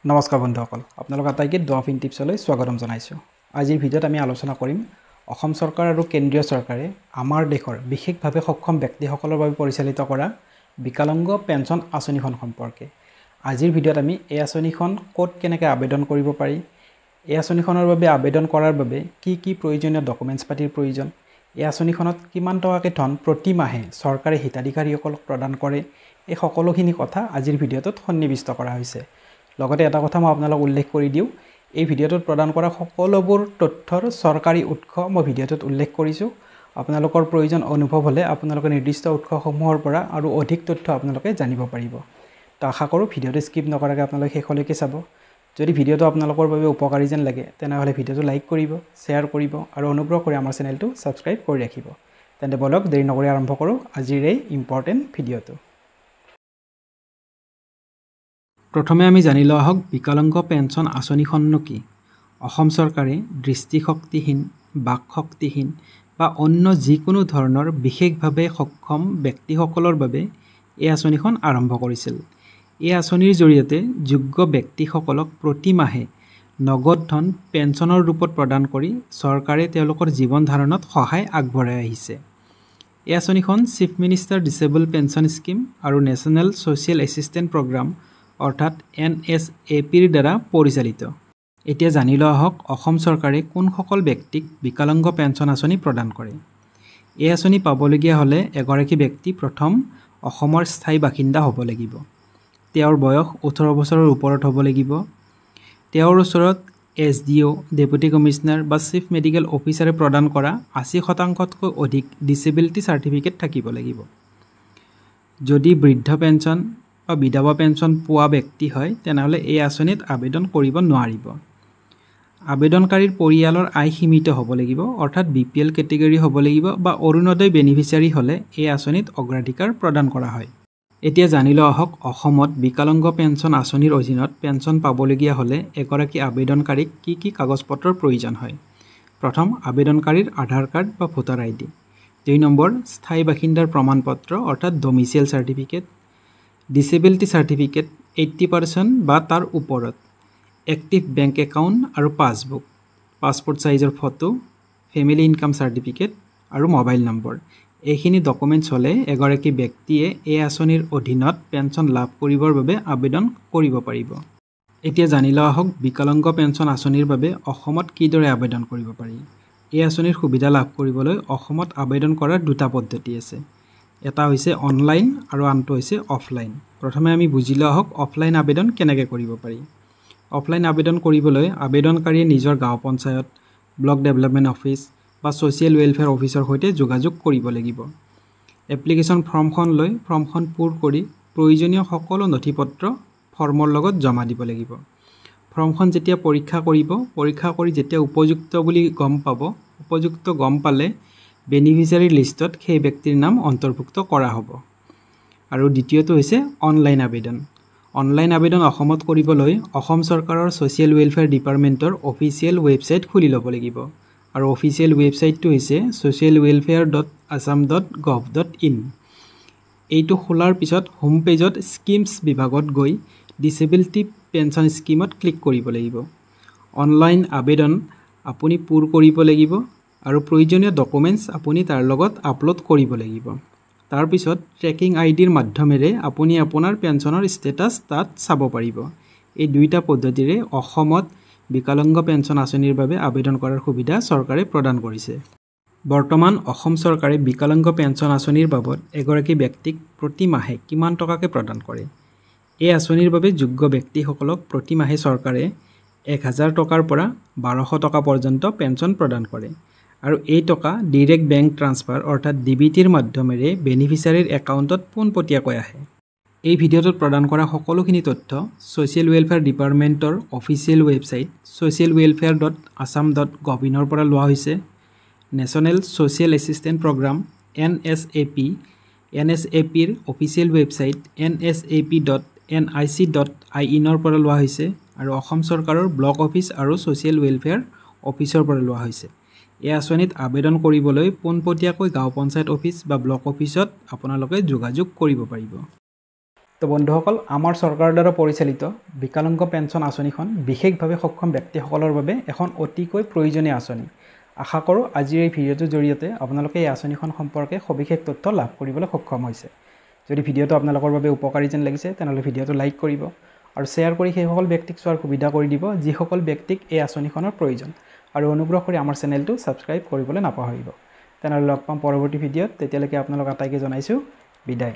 নমস্কাৰ বন্ধুসকল, আপোনালোক আটাইকে ড্ৰপ ইন টিপছলৈ স্বাগতম জনাইছোঁ। আজিৰ ভিডিঅ'ত আমি আলোচনা কৰিম অসম চৰকাৰ আৰু কেন্দ্ৰীয় চৰকাৰে আমাৰ দেশৰ বিশেষভাৱে সক্ষম ব্যক্তিসকলৰ বাবে পৰিচালিত কৰা বিকলাংগ পেঞ্চন আঁচনিখন সম্পৰ্কে। আজিৰ ভিডিঅ'ত আমি এই আঁচনিখন ক'ত কেনেকৈ আবেদন কৰিব পাৰি, এই আঁচনিখনৰ বাবে আবেদন কৰাৰ বাবে কি কি প্ৰয়োজনীয় ডকুমেণ্টছ পাতিৰ প্ৰয়োজন, এই আঁচনিখনত কিমান টকাকৈ ধন প্ৰতি মাহে চৰকাৰে হিতাধিকাৰীসকলক প্ৰদান কৰে, এই সকলোখিনি কথা আজিৰ ভিডিঅ'টোত সন্নিৱিষ্ট কৰা হৈছে। লগতে এটা কথা মই আপোনালোক উল্লেখ কৰি দিওঁ, এই ভিডিঅ'টোত প্ৰদান কৰা সকলোবোৰ তথ্যৰ চৰকাৰী উৎস মই ভিডিঅ'টোত উল্লেখ কৰিছোঁ। আপোনালোকৰ প্ৰয়োজন অনুভৱ হ'লে আপোনালোকে নিৰ্দিষ্ট উৎসসমূহৰ পৰা আৰু অধিক তথ্য আপোনালোকে জানিব পাৰিব। তো আশা কৰোঁ ভিডিঅ'টো স্কিপ নকৰাকৈ আপোনালোকে শেষলৈকে চাব। যদি ভিডিঅ'টো আপোনালোকৰ বাবে উপকাৰী যেন লাগে তেনেহ'লে ভিডিঅ'টো লাইক কৰিব, শ্বেয়াৰ কৰিব আৰু অনুগ্ৰহ কৰি আমাৰ চেনেলটো ছাবস্ক্ৰাইব কৰি ৰাখিব। তেন্তে বলক দেৰি নকৰি আৰম্ভ কৰোঁ আজিৰ এই ইম্পৰ্টেণ্ট ভিডিঅ'টো। প্ৰথমে আমি জানি লোৱা হওক বিকলাংগ পেঞ্চন আঁচনিখননো কি। অসম চৰকাৰে দৃষ্টিশক্তিহীন, বাকশক্তিহীন বা অন্য যিকোনো ধৰণৰ বিশেষভাৱে সক্ষম ব্যক্তিসকলৰ বাবে এই আঁচনিখন আৰম্ভ কৰিছিল। এই আঁচনিৰ জৰিয়তে যোগ্য ব্যক্তিসকলক প্ৰতি মাহে নগদ ধন পেঞ্চনৰ ৰূপত প্ৰদান কৰি চৰকাৰে তেওঁলোকৰ জীৱন ধাৰণত সহায় আগবঢ়াই আহিছে। এই আঁচনিখন chief minister disabled pension scheme আৰু নেশ্যনেল ছ'চিয়েল এছিষ্টেন্স প্ৰগ্ৰাম অৰ্থাৎ NSAPৰ দ্বাৰা পৰিচালিত। এতিয়া জানি লোৱা হওক অসম চৰকাৰে কোনসকল ব্যক্তিক বিকলাংগ পেঞ্চন আঁচনি প্ৰদান কৰে। এই আঁচনি পাবলগীয়া হ'লে এগৰাকী ব্যক্তি প্ৰথম অসমৰ স্থায়ী বাসিন্দা হ'ব লাগিব। তেওঁৰ বয়স 18 বছৰৰ ওপৰত হ'ব লাগিব। তেওঁৰ ওচৰত SDO, ডেপুটি কমিশনাৰ বা চিফ মেডিকেল অফিচাৰে প্ৰদান কৰা 80%তকৈ অধিক ডিচেবিলিটি চাৰ্টিফিকেট থাকিব লাগিব। যদি বৃদ্ধ পেঞ্চন বা বিধৱা পেঞ্চন পোৱা ব্যক্তি হয় তেনেহ'লে এই আঁচনিত আবেদন কৰিব নোৱাৰিব। আবেদনকাৰীৰ পৰিয়ালৰ আয় সীমিত হ'ব লাগিব, অৰ্থাৎ BPL কেটেগৰী হ'ব লাগিব বা অৰুণোদয় বেনিফিচিয়াৰী হ'লে এই আঁচনিত অগ্ৰাধিকাৰ প্ৰদান কৰা হয়। এতিয়া জানি লোৱা হওক অসমত বিকলাংগ পেঞ্চন আঁচনিৰ অধীনত পেঞ্চন পাবলগীয়া হ'লে এগৰাকী আবেদনকাৰীক কি কি কাগজ পত্ৰৰ প্ৰয়োজন হয়। প্ৰথম, আবেদনকাৰীৰ আধাৰ কাৰ্ড বা ভোটাৰ ID। 2 নম্বৰ, স্থায়ী বাসিন্দাৰ প্ৰমাণপত্ৰ অৰ্থাৎ ডমিচিয়েল চাৰ্টিফিকেট, ডিচেবিলিটি চাৰ্টিফিকেট 80% বা তাৰ ওপৰত, এক্টিভ বেংক একাউণ্ট আৰু পাছবুক, পাছপোৰ্ট চাইজৰ ফটো, ফেমিলি ইনকাম চাৰ্টিফিকেট আৰু মোবাইল নম্বৰ। এইখিনি ডকুমেণ্টছ হ'লে এগৰাকী ব্যক্তিয়ে এই আঁচনিৰ অধীনত পেঞ্চন লাভ কৰিবৰ বাবে আবেদন কৰিব পাৰিব। এতিয়া জানি লোৱা হওক বিকলাংগ পেঞ্চন আঁচনিৰ বাবে অসমত কিদৰে আবেদন কৰিব পাৰি। এই আঁচনিৰ সুবিধা লাভ কৰিবলৈ অসমত আবেদন কৰাৰ দুটা পদ্ধতি আছে। এটা হৈছে অনলাইন আৰু আনটো হৈছে অফলাইন। প্ৰথমে আমি বুজি লোৱা হওক অফলাইন আবেদন কেনেকৈ কৰিব পাৰি। অফলাইন আবেদন কৰিবলৈ আবেদনকাৰীয়ে নিজৰ গাঁও পঞ্চায়ত, ব্লক ডেভেলপমেণ্ট অফিচ বা ছ'চিয়েল ৱেলফেয়াৰ অফিচৰ সৈতে যোগাযোগ কৰিব লাগিব। এপ্লিকেশ্যন ফৰ্মখন লৈ ফৰ্মখন পূৰ কৰি প্ৰয়োজনীয় সকলো নথিপত্ৰ ফৰ্মৰ লগত জমা দিব লাগিব। ফৰ্মখন যেতিয়া পৰীক্ষা কৰিব, পৰীক্ষা কৰি যেতিয়া উপযুক্ত বুলি গম পালে বেনিফিচিয়াৰী লিষ্টত সেই ব্যক্তিৰ নাম অন্তৰ্ভুক্ত কৰা হ'ব। আৰু দ্বিতীয়টো হৈছে অনলাইন আবেদন। অনলাইন আবেদন অসমত কৰিবলৈ অসম চৰকাৰৰ ছ'চিয়েল ৱেলফেয়াৰ ডিপাৰ্টমেণ্টৰ অফিচিয়েল ৱেবছাইট খুলি ল'ব লাগিব। আৰু অফিচিয়েল ৱেবছাইটটো হৈছে socialwelfare.assam.gov.in। এইটো খোলাৰ পিছত হোম পেজত স্কিমছ বিভাগত গৈ ডিচেবিলিটি পেঞ্চন স্কিমত ক্লিক কৰিব লাগিব। অনলাইন আবেদন আপুনি পূৰ কৰিব লাগিব আৰু প্ৰয়োজনীয় ডকুমেণ্টছ আপুনি তাৰ লগত আপলোড কৰিব লাগিব। তাৰপিছত ট্ৰেকিং IDৰ মাধ্যমেৰে আপুনি আপোনাৰ পেঞ্চনৰ ষ্টেটাছ তাত চাব পাৰিব। এই দুইটা পদ্ধতিৰে অসমত বিকলাংগ পেঞ্চন আঁচনিৰ বাবে আবেদন কৰাৰ সুবিধা চৰকাৰে প্ৰদান কৰিছে। বৰ্তমান অসম চৰকাৰে বিকলাংগ পেঞ্চন আঁচনিৰ বাবদ এগৰাকী ব্যক্তিক প্ৰতি মাহে কিমান টকাকৈ প্ৰদান কৰে। এই আঁচনিৰ বাবে যোগ্য ব্যক্তিসকলক প্ৰতি মাহে চৰকাৰে 1000 টকাৰ পৰা 1200 টকা পৰ্যন্ত পেঞ্চন প্ৰদান কৰে। আৰু এই টকা ডিৰেক্ট বেংক ট্ৰান্সফাৰ অৰ্থাৎ DBTৰ মাধ্যমেৰে বেনিফিচিয়াৰীৰ একাউণ্টত পোনপটীয়াকৈ আহে। এই ভিডিঅ'টোত প্ৰদান কৰা সকলোখিনি তথ্য ছ'চিয়েল ৱেলফেয়াৰ ডিপাৰ্টমেণ্টৰ অফিচিয়েল ৱেবছাইট socialwelfare.assam.gov.in পৰা লোৱা হৈছে। নেশ্যনেল ছ'চিয়েল এছিষ্টেন্স প্ৰগ্ৰাম NSAPৰ অফিচিয়েল ৱেবছাইট nsap.nic.in পৰা লোৱা হৈছে আৰু অসম চৰকাৰৰ ব্লক অফিচ আৰু ছ'চিয়েল ৱেলফেয়াৰ অফিচৰ পৰা লোৱা হৈছে। এই আঁচনিত আবেদন কৰিবলৈ পোনপটীয়াকৈ গাঁও পঞ্চায়ত অফিচ বা ব্লক অফিচত আপোনালোকে যোগাযোগ কৰিব পাৰিব। তো বন্ধুসকল, আমাৰ চৰকাৰৰ দ্বাৰা পৰিচালিত বিকলাংগ পেঞ্চন আঁচনিখন বিশেষভাৱে সক্ষম ব্যক্তিসকলৰ বাবে এখন অতিকৈ প্ৰয়োজনীয় আঁচনি। আশা কৰোঁ আজিৰ এই ভিডিঅ'টোৰ জৰিয়তে আপোনালোকে এই আঁচনিখন সম্পৰ্কে সবিশেষ তথ্য লাভ কৰিবলৈ সক্ষম হৈছে। যদি ভিডিঅ'টো আপোনালোকৰ বাবে উপকাৰী যেন লাগিছে তেনেহ'লে ভিডিঅ'টো লাইক কৰিব আৰু শ্বেয়াৰ কৰি সেইসকল ব্যক্তিক চোৱাৰ সুবিধা কৰি দিব যিসকল ব্যক্তিক এই আঁচনিখনৰ প্ৰয়োজন, আৰু অনুগ্ৰহ কৰি আমাৰ চেনেলটো ছাবস্ক্ৰাইব কৰিবলৈ নাপাহৰিব। তেনেহ'লে লগ পাম পৰৱৰ্তী ভিডিঅ'ত। তেতিয়ালৈকে আপোনালোক আটাইকে জনাইছোঁ বিদায়।